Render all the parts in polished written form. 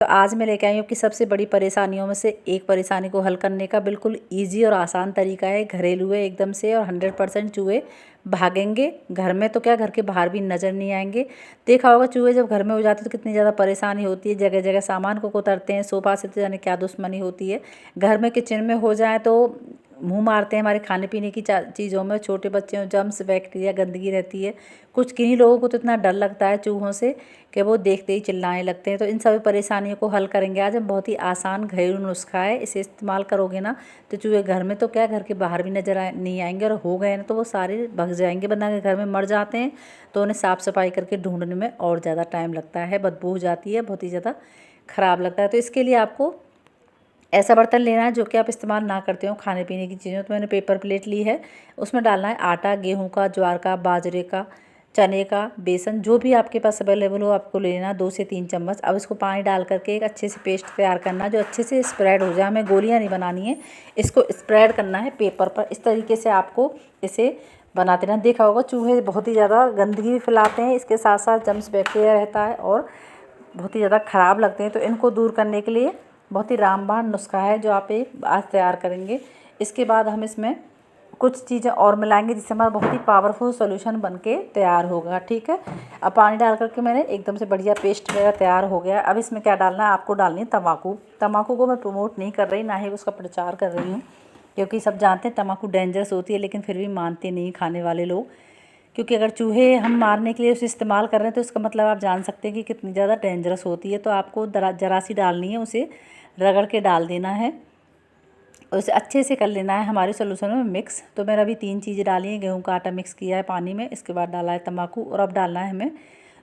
तो आज मैं लेके आई हूँ कि सबसे बड़ी परेशानियों में से एक परेशानी को हल करने का बिल्कुल ईजी और आसान तरीका है। घरेलू है एकदम से और 100% चूहे भागेंगे। घर में तो क्या, घर के बाहर भी नज़र नहीं आएंगे। देखा होगा चूहे जब घर में हो जाते तो कितनी ज़्यादा परेशानी होती है, जगह जगह सामान को कुतरते हैं। सोफा से तो जाने क्या दुश्मनी होती है। घर में किचन में हो जाए तो मुंह मारते हैं हमारे खाने पीने की चीज़ों में। छोटे बच्चे हों, जम्स बैक्टीरिया गंदगी रहती है। कुछ किन्हीं लोगों को तो इतना डर लगता है चूहों से कि वो देखते ही चिल्लाने लगते हैं। तो इन सभी परेशानियों को हल करेंगे आज हम। बहुत ही आसान घरेलू नुस्खा है, इसे इस्तेमाल करोगे ना तो चूहे घर में तो क्या, घर के बाहर भी नजर नहीं आएंगे। और हो गए ना तो वो सारे भग जाएंगे, वरना के घर में मर जाते हैं तो उन्हें साफ़ सफाई करके ढूंढने में और ज़्यादा टाइम लगता है, बदबू हो जाती है, बहुत ही ज़्यादा ख़राब लगता है। तो इसके लिए आपको ऐसा बर्तन लेना है जो कि आप इस्तेमाल ना करते हो खाने पीने की चीज़ों। तो मैंने पेपर प्लेट ली है, उसमें डालना है आटा, गेहूं का, ज्वार का, बाजरे का, चने का, बेसन, जो भी आपके पास अवेलेबल हो आपको लेना, 2 से 3 चम्मच। अब इसको पानी डाल करके एक अच्छे से पेस्ट तैयार करना जो अच्छे से स्प्रेड हो जाए। हमें गोलियां नहीं बनानी है, इसको स्प्रेड करना है पेपर पर। इस तरीके से आपको इसे बनाते रहना। देखा होगा चूहे बहुत ही ज़्यादा गंदगी भी फैलाते हैं, इसके साथ साथ जम्स बैक्टीरिया रहता है और बहुत ही ज़्यादा ख़राब लगते हैं। तो इनको दूर करने के लिए बहुत ही रामबाण नुस्खा है जो आप एक आज तैयार करेंगे। इसके बाद हम इसमें कुछ चीज़ें और मिलाएंगे जिससे हमारा बहुत ही पावरफुल सॉल्यूशन बनके तैयार होगा। ठीक है, अब पानी डाल करके मैंने एकदम से बढ़िया पेस्ट मेरा तैयार हो गया। अब इसमें क्या डालना है, आपको डालनी है तम्बाकू। तम्बाकू को मैं प्रमोट नहीं कर रही, ना ही उसका प्रचार कर रही हूँ, क्योंकि सब जानते हैं तम्बाकू डेंजरस होती है, लेकिन फिर भी मानते नहीं खाने वाले लोग। क्योंकि अगर चूहे हम मारने के लिए उसे इस्तेमाल कर रहे हैं तो इसका मतलब आप जान सकते हैं कि कितनी ज़्यादा डेंजरस होती है। तो आपको जरा सी डालनी है, उसे रगड़ के डाल देना है और उसे अच्छे से कर लेना है हमारे सोल्यूशन में मिक्स। तो मैंने अभी 3 चीज़ें डाली हैं। गेहूं का आटा मिक्स किया है पानी में, इसके बाद डाला है तम्बाकू, और अब डालना है हमें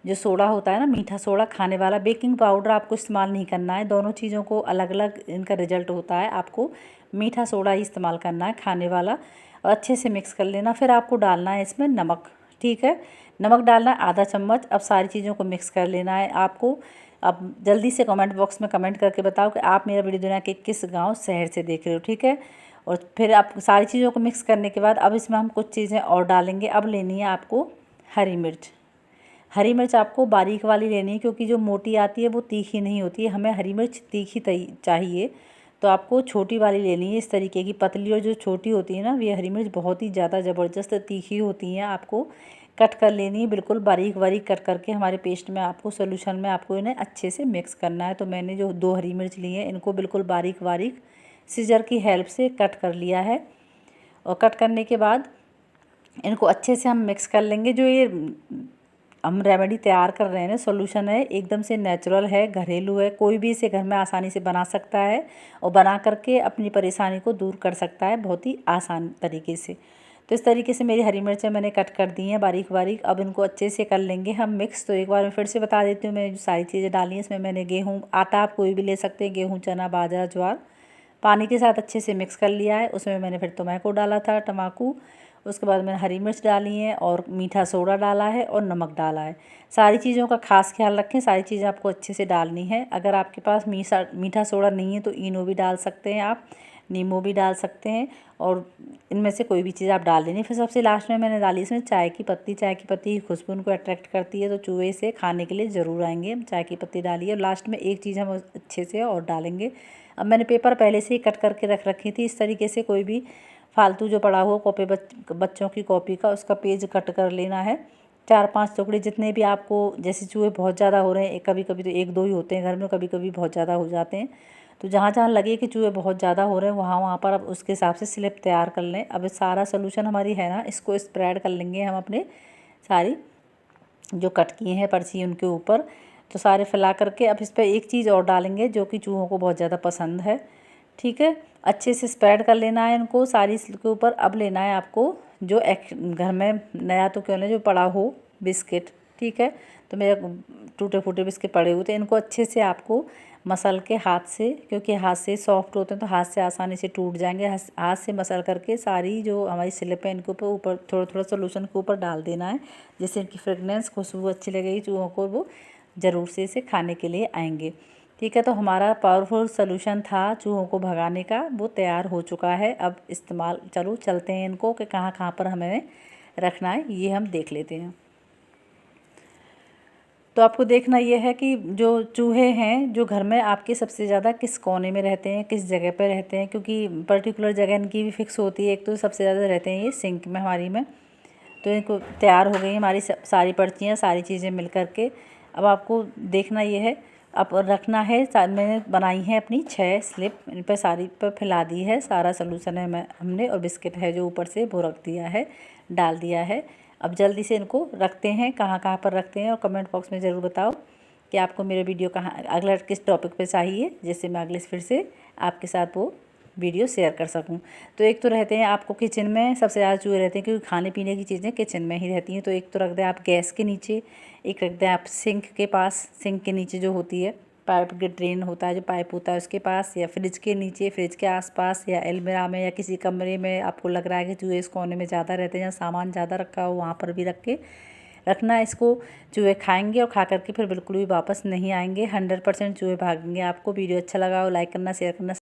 जो सोडा होता है ना, मीठा सोडा खाने वाला। बेकिंग पाउडर आपको इस्तेमाल नहीं करना है, दोनों चीज़ों को अलग अलग इनका रिजल्ट होता है। आपको मीठा सोडा ही इस्तेमाल करना है खाने वाला, और अच्छे से मिक्स कर लेना। फिर आपको डालना है इसमें नमक। ठीक है, नमक डालना है आधा चम्मच। अब सारी चीज़ों को मिक्स कर लेना है आपको। अब जल्दी से कमेंट बॉक्स में कमेंट करके बताओ कि आप मेरा वीडियो दुनिया के किस गांव शहर से देख रहे हो। ठीक है, और फिर आप सारी चीज़ों को मिक्स करने के बाद अब इसमें हम कुछ चीज़ें और डालेंगे। अब लेनी है आपको हरी मिर्च। हरी मिर्च आपको बारीक वाली लेनी है, क्योंकि जो मोटी आती है वो तीखी नहीं होती है। हमें हरी मिर्च तीखी चाहिए, तो आपको छोटी वाली लेनी है। इस तरीके की पतली और जो छोटी होती है ना, ये हरी मिर्च बहुत ही ज़्यादा ज़बरदस्त तीखी होती हैं। आपको कट कर लेनी है, बिल्कुल बारीक बारीक कट करके हमारे पेस्ट में आपको सोल्यूशन में आपको इन्हें अच्छे से मिक्स करना है। तो मैंने जो 2 हरी मिर्च ली हैं इनको बिल्कुल बारीक बारीक सीजर की हेल्प से कट कर लिया है। और कट करने के बाद इनको अच्छे से हम मिक्स कर लेंगे। जो ये हम रेमेडी तैयार कर रहे हैं ना, सोल्यूशन है, एकदम से नेचुरल है, घरेलू है, कोई भी इसे घर में आसानी से बना सकता है और बना करके अपनी परेशानी को दूर कर सकता है बहुत ही आसान तरीके से। तो इस तरीके से मेरी हरी मिर्चें मैंने कट कर दी हैं बारीक बारीक। अब इनको अच्छे से कर लेंगे हम मिक्स। तो एक बार मैं फिर से बता देती हूँ, मैंने जो सारी चीज़ें डाली हैं इसमें मैंने गेहूँ आटा, आप कोई भी ले सकते हैं, गेहूँ, चना, बाजरा, ज्वार, पानी के साथ अच्छे से मिक्स कर लिया है। उसमें मैंने फिर टमाटो डाला था, तम्बाकू, उसके बाद मैंने हरी मिर्च डाली है और मीठा सोडा डाला है और नमक डाला है। सारी चीज़ों का खास ख्याल रखें, सारी चीज़ें आपको अच्छे से डालनी है। अगर आपके पास मीठा सोडा नहीं है तो इनो भी डाल सकते हैं आप, नींबू भी डाल सकते हैं, और इनमें से कोई भी चीज़ आप डाल देनी। फिर सबसे लास्ट में मैंने डाली इसमें चाय की पत्ती। चाय की पत्ती की खुशबू उनको अट्रैक्ट करती है, तो चूहे से खाने के लिए ज़रूर आएंगे। हम चाय की पत्ती डाली है, और लास्ट में एक चीज़ हम अच्छे से और डालेंगे। अब मैंने पेपर पहले से ही कट करके रख रखी थी। इस तरीके से कोई भी फालतू जो पड़ा हुआ कॉपी बच्चों की कॉपी का, उसका पेज कट कर लेना है। 4-5 टुकड़े जितने भी आपको, जैसे चूहे बहुत ज़्यादा हो रहे हैं, कभी कभी तो 1-2 ही होते हैं घर में, कभी कभी बहुत ज़्यादा हो जाते हैं। तो जहाँ जहाँ लगे कि चूहे बहुत ज़्यादा हो रहे हैं वहाँ वहाँ पर अब उसके हिसाब से स्लिप तैयार कर लें। अब सारा सोल्यूशन हमारी है ना, इसको स्प्रेड कर लेंगे हम अपने सारी जो कट किए हैं पर्ची उनके ऊपर। तो सारे फैला करके अब इस पर एक चीज़ और डालेंगे जो कि चूहों को बहुत ज़्यादा पसंद है। ठीक है, अच्छे से स्प्रेड कर लेना है इनको सारी के ऊपर। अब लेना है आपको जो घर में नया तो क्यों ना जो पड़ा हो बिस्किट। ठीक है, तो मेरे टूटे फूटे बिस्किट पड़े हुए थे, इनको अच्छे से आपको मसल के हाथ से, क्योंकि हाथ से सॉफ्ट होते हैं तो हाथ से आसानी से टूट जाएंगे, हाथ से मसल करके सारी जो हमारी स्लिप है इनके ऊपर थोड़ा थोड़ा सोल्यूशन के ऊपर डाल देना है, जिससे इनकी फ्रेगनेंस खुशबू अच्छी लगेगी चूहों को, वो ज़रूर से इसे खाने के लिए आएंगे। ठीक है, तो हमारा पावरफुल सोल्यूशन था चूहों को भगाने का, वो तैयार हो चुका है। अब इस्तेमाल चलते हैं इनको कि कहाँ कहाँ पर हमें रखना है, ये हम देख लेते हैं। तो आपको देखना ये है कि जो चूहे हैं जो घर में आपके सबसे ज़्यादा किस कोने में रहते हैं, किस जगह पर रहते हैं, क्योंकि पर्टिकुलर जगह इनकी भी फिक्स होती है। एक तो सबसे ज़्यादा रहते हैं ये सिंक में हमारी में। तो इनको तैयार हो गई हमारी सारी पर्चियाँ, सारी चीज़ें मिल कर के। अब आपको देखना ये है, अब रखना है। मैंने बनाई है अपनी 6 स्लिप, इन पर सारी पर फैला दी है, सारा सोल्यूशन है हमने, और बिस्किट है जो ऊपर से वो रख दिया है, डाल दिया है। अब जल्दी से इनको रखते हैं, कहाँ कहाँ पर रखते हैं, और कमेंट बॉक्स में ज़रूर बताओ कि आपको मेरा वीडियो कहाँ अगला किस टॉपिक पे चाहिए, जिससे मैं अगले फिर से आपके साथ वो वीडियो शेयर कर सकूं। तो एक तो रहते हैं आपको किचन में सबसे ज़्यादा चूहे रहते हैं, क्योंकि खाने पीने की चीज़ें किचन में ही रहती हैं। तो एक तो रख दें आप गैस के नीचे, एक रख दें आप सिंक के पास, सिंक के नीचे जो होती है पाइप के ड्रेन होता है, जो पाइप होता है उसके पास, या फ्रिज के नीचे, फ्रिज के आसपास, या अलमीरा में, या किसी कमरे में आपको लग रहा है कि चूहे इस कोने में ज़्यादा रहते हैं, जहाँ सामान ज़्यादा रखा हो वहाँ पर भी रख के रखना। इसको चूहे खाएंगे और खा करके फिर बिल्कुल भी वापस नहीं आएंगे, 100% चूहे भागेंगे। आपको वीडियो अच्छा लगा हो लाइक करना, शेयर करना।